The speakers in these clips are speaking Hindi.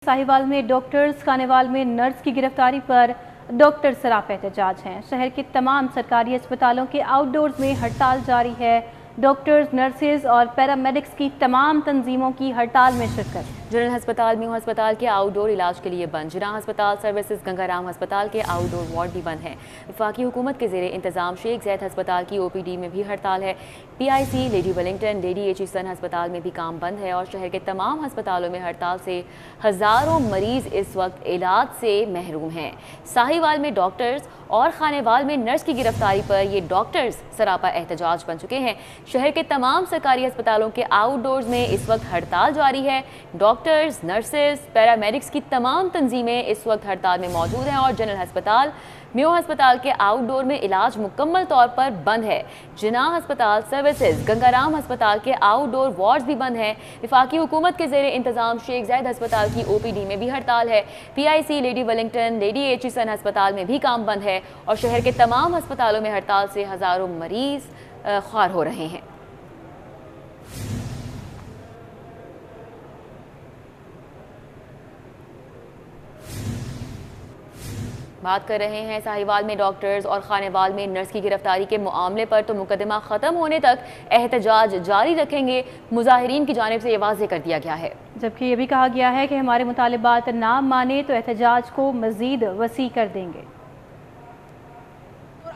साहिवाल में डॉक्टर्स, खानेवाल में नर्स की गिरफ्तारी पर डॉक्टर सरापा एहतजाज हैं। शहर के तमाम सरकारी अस्पतालों के आउटडोर्स में हड़ताल जारी है। डॉक्टर्स, नर्सेज और पैरामेडिक्स की तमाम तंजीमों की हड़ताल में शिरकत। जनरल अस्पताल म्यू अस्पताल के आउटडोर इलाज के लिए बंद। जिना अस्पताल सर्विसेज गंगाराम अस्पताल के आउटडोर वार्ड भी बंद हैं। वफाकी हुकूमत के ज़ेरे इंतजाम शेख ज़ैद अस्पताल की OPD में भी हड़ताल है। PIC, lady Wellington, lady Aitchison अस्पताल में भी काम बंद है और शहर के तमाम अस्पतालों में हड़ताल से हज़ारों मरीज इस वक्त इलाज से महरूम हैं। साहिवाल में डॉक्टर्स और खानेवाल में नर्स की गिरफ्तारी पर ये डॉक्टर्स सरापा एहतजाज बन चुके हैं। शहर के तमाम सरकारी अस्पतालों के आउटडोर्स में इस वक्त हड़ताल जारी है। डॉक्टर्स, नर्सेज, पैरामेडिक्स की तमाम तंजीमें इस वक्त हड़ताल में मौजूद हैं और जनरल अस्पताल म्यू अस्पताल के आउटडोर में इलाज मुकम्मल तौर पर बंद है। जिना अस्पताल सर्विसेज गंगाराम अस्पताल के आउटडोर वार्ड्स भी बंद हैं। वफाकी हुकूमत के ज़ेरे इंतजाम शेख ज़ैद अस्पताल की OPD में भी हड़ताल है। PIC, lady Wellington, lady Aitchison अस्पताल में भी काम बंद है और शहर के तमाम अस्पतालों में हड़ताल से हज़ारों मरीज ख्वार हो रहे हैं। बात कर रहे हैं साहिवाल में डॉक्टर्स और खानेवाल में नर्स की गिरफ्तारी के मामले पर। तो मुकदमा ख़त्म होने तक एहतजाज जारी रखेंगे। मुजाहिरीन की जानिब से ये वाज़ेह कर दिया गया है, जबकि ये भी कहा गया है कि हमारे मुतालिबात ना माने तो एहतजाज को मजीद वसी कर देंगे।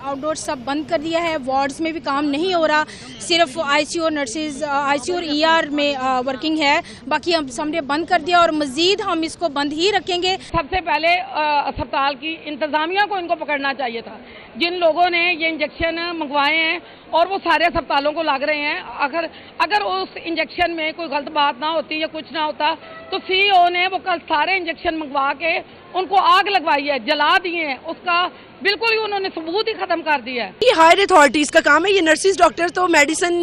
आउटडोर सब बंद कर दिया है। वार्ड्स में भी काम नहीं हो रहा, सिर्फ ICU और नर्सेज ICU और ER में वर्किंग है, बाकी हम सबने बंद कर दिया और मजीद हम इसको बंद ही रखेंगे। सबसे पहले अस्पताल की इंतजामिया को इनको पकड़ना चाहिए था। जिन लोगों ने ये इंजेक्शन मंगवाए हैं और वो सारे अस्पतालों को लग रहे हैं, अगर उस इंजेक्शन में कोई गलत बात ना होती या कुछ ना होता तो CEO ने वो कल सारे इंजेक्शन मंगवा के उनको आग लगवाई है, जला दिए हैं। उसका बिल्कुल ही उन्होंने सबूत ही खत्म कर दिया है। ये हायर अथॉरिटीज का काम है। ये नर्सिस डॉक्टर तो मेडिसिन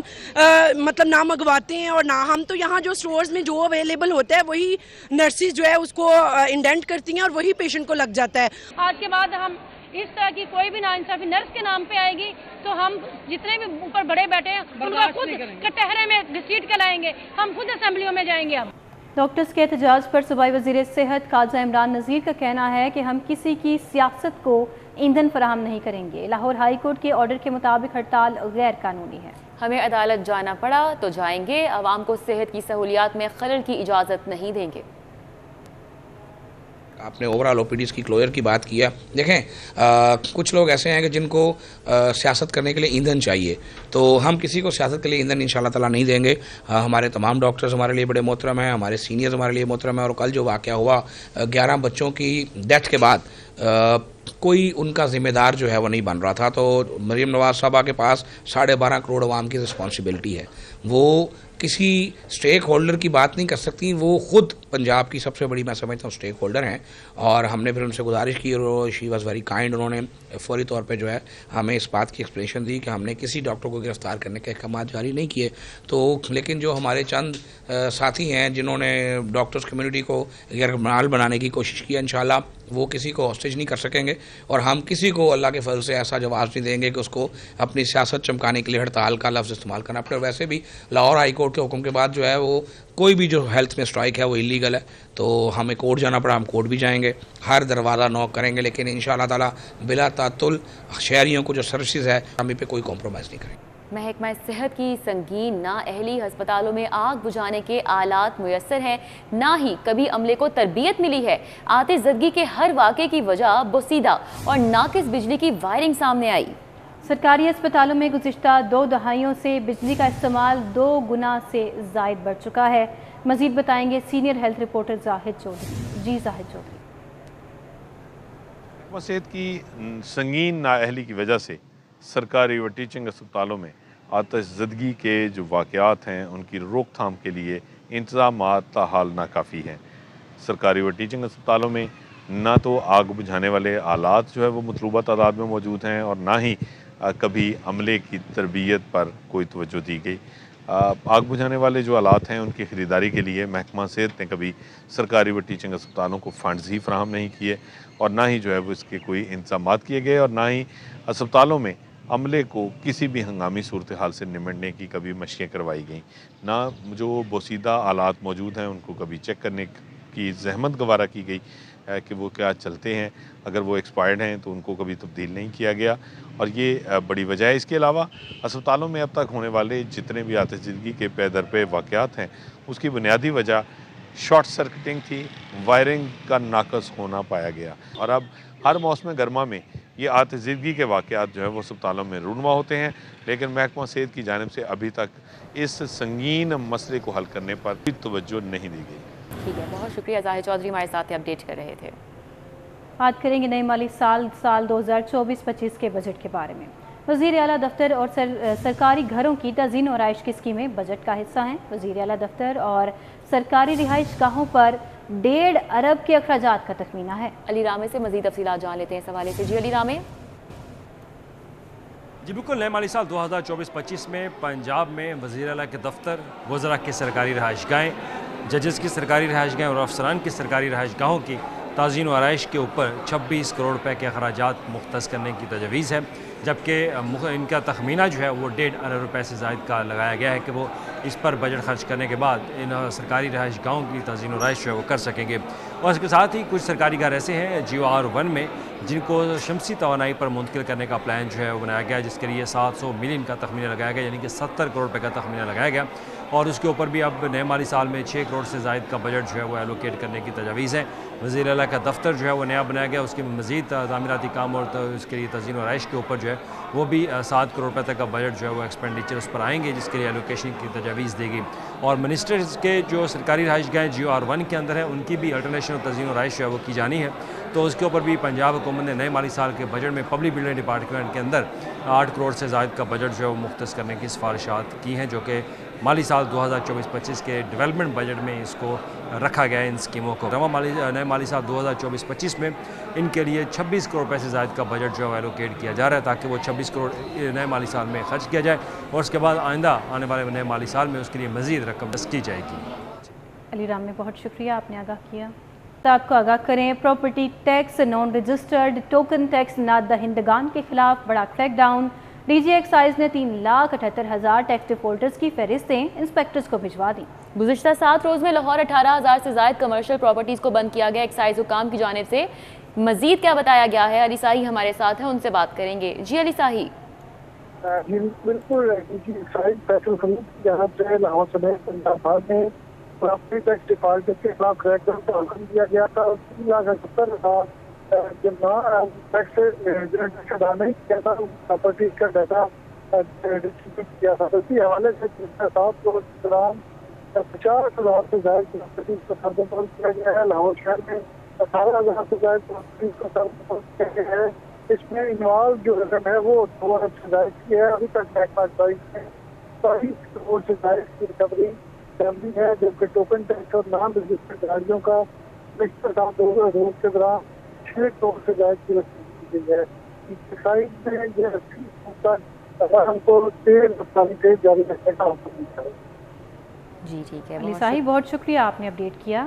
मतलब ना मंगवाते हैं और ना हम तो यहाँ जो स्टोर्स में जो अवेलेबल होता है वही नर्सिस जो है उसको इंडेंट करती हैं और वही पेशेंट को लग जाता है। आज के बाद हम इस तरह की कोई भी नाइंसाफी नर्स के नाम पे आएगी तो हम जितने भी ऊपर बड़े बैठे हैं उनका खुद कटहरे में घसीट के लाएंगे, हम खुद असेंबलियों में जाएंगे। अब डॉक्टर्स के एहतजाज पर सूबाई वज़ीर सेहत ख्वाजा इमरान नज़ीर का कहना है कि हम किसी की सियासत को ईंधन फराहम नहीं करेंगे। लाहौर हाई कोर्ट के ऑर्डर के मुताबिक हड़ताल गैर कानूनी है। हमें अदालत जाना पड़ा तो जाएंगे, आवाम को सेहत की सहूलियात में खलल की इजाज़त नहीं देंगे। आपने ओवरऑल OPDs की क्लोजर की बात किया। देखें, कुछ लोग ऐसे हैं कि जिनको सियासत करने के लिए ईंधन चाहिए, तो हम किसी को सियासत के लिए ईंधन इंशाल्लाह ताला नहीं देंगे। हमारे तमाम डॉक्टर्स हमारे लिए बड़े मोहतरम हैं, हमारे सीनियर्स हमारे लिए मोहतरम हैं और कल जो वाक़या हुआ 11 बच्चों की डेथ के बाद कोई उनका ज़िम्मेदार जो है वो नहीं बन रहा था। तो मरीम नवाज़ साहबा के पास 12.5 करोड़ अवाम की रिस्पॉन्सिबिलिटी है। वो किसी स्टेक होल्डर की बात नहीं कर सकती, वो ख़ुद पंजाब की सबसे बड़ी मैं समझता हूँ स्टेक होल्डर हैं। और हमने फिर उनसे गुजारिश की और शी वॉज़ वेरी काइंड। उन्होंने फौरी तौर पे जो है हमें इस बात की एक्सप्लेनेशन दी कि हमने किसी डॉक्टर को गिरफ़्तार करने के अहकाम जारी नहीं किए। तो लेकिन जो हमारे चंद साथी हैं जिन्होंने डॉक्टर्स कम्यूनिटी को गैरमाल बनाने की कोशिश की, इंशाल्लाह वो किसी को हॉस्टेज नहीं कर सकेंगे और हम किसी को अल्लाह के फजल से ऐसा जवाब नहीं देंगे कि उसको अपनी सियासत चमकाने के लिए हड़ताल का लफ्ज़ इस्तेमाल करना पड़े। वैसे भी लाहौर हाई कोर्ट के हुक्म के बाद जो है वो कोई भी जो हेल्थ में स्ट्राइक है वो इलीगल है। तो हमें कोर्ट जाना पड़ा, हम कोर्ट भी जाएंगे, हर दरवाज़ा नॉक करेंगे, लेकिन इंशाअल्लाह ताला बिला तातुल शहरियों को जो सर्विसेज है हम पे कोई कॉम्प्रोमाइज़ नहीं करेंगे। महकमा सेहत की संगीन नाअहली, अस्पतालों में आग बुझाने के आलात मुयस्सर हैं, ना ही कभी अमले को तरबियत मिली है। आतिशज़दगी के हर वाक़े की वजह बोसीदा और नाकिस बिजली की वायरिंग सामने आई। सरकारी अस्पतालों में गुज़िश्ता 2 दहाइयों से बिजली का इस्तेमाल 2 गुना से ज़ायद बढ़ चुका है। मज़ीद बताएंगे senior health reporter Zahid Chaudhary. जी जाहिद चौधरी। महकमा सेहत की संगीन नाअहली की वजह से सरकारी व टीचिंग अस्पतालों में आतिशज़दगी के जो वाक़यात हैं उनकी रोकथाम के लिए इंतज़ामात ताहाल नाकाफ़ी हैं। सरकारी व टीचिंग अस्पतालों में ना तो आग बुझाने वाले आलात जो है वो मतलूबा तादाद में मौजूद हैं और ना ही कभी अमले की तरबियत पर कोई तवज्जो दी गई। आग बुझाने वाले जो आलात हैं उनकी ख़रीदारी के लिए महकमा सेहत ने कभी सरकारी व टीचिंग अस्पतालों को फ़ंड्स ही फराहम नहीं किए और ना ही जो है वो इसके कोई इंतज़ाम किए गए और ना ही अस्पतालों में अमले को किसी भी हंगामी सूरत हाल से निमटने की कभी मशक़ें करवाई गई, ना जो बोसीदा आलात मौजूद हैं उनको कभी चेक करने की जहमत गवारा की गई कि वो क्या चलते हैं, अगर वो एक्सपायर्ड हैं तो उनको कभी तब्दील नहीं किया गया और ये बड़ी वजह है। इसके अलावा अस्पतालों में अब तक होने वाले जितने भी आतिशबाजी के पैदर पे वाक़यात हैं उसकी बुनियादी वजह शॉर्ट सर्किटिंग थी, वायरिंग का नाकस होना पाया गया और अब हर मौसम गर्मा में ये आतिशबाजी के वाक़यात जो है वो अस्पतालों में रूनुमा होते हैं, लेकिन महकमा सेहत की जानिब से अभी तक इस संगीन मसले को हल करने पर कोई तवज्जो नहीं दी गई। ठीक है, बहुत शुक्रिया जाहिर चौधरी हमारे साथ अपडेट कर रहे थे। बात करेंगे नए माली साल 2024-25 के बजट के बारे में। वज़ीर आला दफ्तर और सरकारी घरों की तज़ीन और आइश की स्कीमें बजट का हिस्सा हैं। वज़ीर आला दफ्तर और सरकारी रिहाइश गाहों पर 1.5 अरब के अखराजात का तखमीना है। अली रामे से मज़ीद तफसीलात जान लेते हैं इस हवाले से। जी अली रामे। जी बिल्कुल, नए माली साल 2024-25 में पंजाब में वज़ीर आला के दफ्तर, वज़रा की सरकारी रिहाइश गाहें, जजेस की सरकारी रिहाइश गाहें और अफसरान की सरकारी रिहाइश गाहों की ताज़ीन व आराइश के ऊपर 26 करोड़ रुपए के अखराजात मुख्तस करने की तजवीज़ है, जबकि इनका तखमीना जो है वो 1.5 अरब रुपए से ज़ायद का लगाया गया है कि वो इस पर बजट खर्च करने के बाद इन सरकारी रिहाइश गाहों की ताज़ीन व आराइश जो है वो कर सकेंगे। और इसके साथ ही कुछ सरकारी घर ऐसे हैं GOR1 में जिनको शमसी तवानाई पर मुंतकिल करने का प्लान जो है वो बनाया गया, जिसके लिए 700 मिलियन का तखमीना लगाया गया, यानी कि 70 करोड़ रुपये का तखमीना लगाया गया और उसके ऊपर भी अब नए माली साल में 6 करोड़ से ज़ायद का बजट जो है वो एलोकेट करने की तजवीज़ है। वज़ीर आला का दफ्तर जो है वो नया बनाया गया, उसके मज़ीद तामीराती काम और उसके लिए तज़ीन और आइश के ऊपर जो है वो भी 7 करोड़ रुपये तक का बजट जो है वो एक्सपेंडिचर उस पर आएंगे, जिसके लिए एलोकेशन की तजवीज़ देगी। और मिनिस्टर्स के जो सरकारी रिहाइश गाहें GOR1 के अंदर हैं उनकी भी अल्टरनेशन और तज़ीन और आइश जो है वो की जानी है, तो उसके ऊपर भी पंजाब हुकूमत ने नए माली साल के बजट में पब्लिक बिल्डिंग डिपार्टमेंट के अंदर 8 करोड़ से ज़ायद का बजट जो है वो मुख्तस करने की सिफारिशात की हैं, जो कि माली साल 2024-25 के डेवलपमेंट बजट में इसको रखा गया है इन स्कीमों को। नए माली साल 2024-25 में इनके लिए 26 करोड़ रुपये से ज़ायद का बजट जो है एलोकेट किया जा रहा है, ताकि वो 26 करोड़ नए माली साल में खर्च किया जाए और उसके बाद आइंदा आने वाले नए माली साल में उसके लिए मज़ीद रकम दस की जाएगी। अली राम में बहुत शुक्रिया, आपने आगाह किया। तो आपको आगाह करें, property tax non registered token tax ना दहिंदगान के खिलाफ बड़ा क्रैकडाउन। DG एक्साइज ने 3,78,000 टैक्स डिफॉल्टर्स की फहरिस्तें इंस्पेक्टर्स को भिजवा दी। गुज़िश्ता 7 रोज़ में लाहौर 18,000 से ज़ायद कमर्शियल प्रॉपर्टीज़ को बंद किया गया। एक्साइज हुकाम की जानिब से मज़ीद क्या बताया गया है, अली साही हमारे साथ हैं, उनसे बात करेंगे। जी अली साही। बिल्कुल, DG एक्साइज फैसल खलीद की जानिब से लाहौर समेत पंजाब भर में प्रॉपर्टी टैक्स डिफॉल्टर के खिलाफ क्रैकडाउन का हुक्म दिया गया था और 3,78,000 जब टैक्स अदा नहीं किया था प्रॉपर्टी का डाटा डिस्ट्रीब्यूट किया था। इसी हवाले से 7 रोज के दौरान 50,000 से ज़्यादा प्रॉपर्टीज को सर्दबंद किया गया है। लाहौर शहर में 18,000 से ज़्यादा प्रॉपर्टीज को सर्दबंद किया गया है। इसमें इन्वॉल्व जो रकम है वो 2 अरब से ज़्यादा की है। अभी तक महकमा में 22 करोड़ से ज़्यादा की रिकवरी है, जबकि टोकन टैक्स और नॉन रजिस्टर्ड गाड़ियों का रजिस्टर काम 2 रोज के दौरान 6 करोड़ से ज़्यादा की रकम दी गई है। एक्साइज में ये हमको तेज रफ्तारी तेज जारी रखने का हुक्म दिया है। जी ठीक है, अली साही बहुत शुक्रिया, आपने अपडेट किया।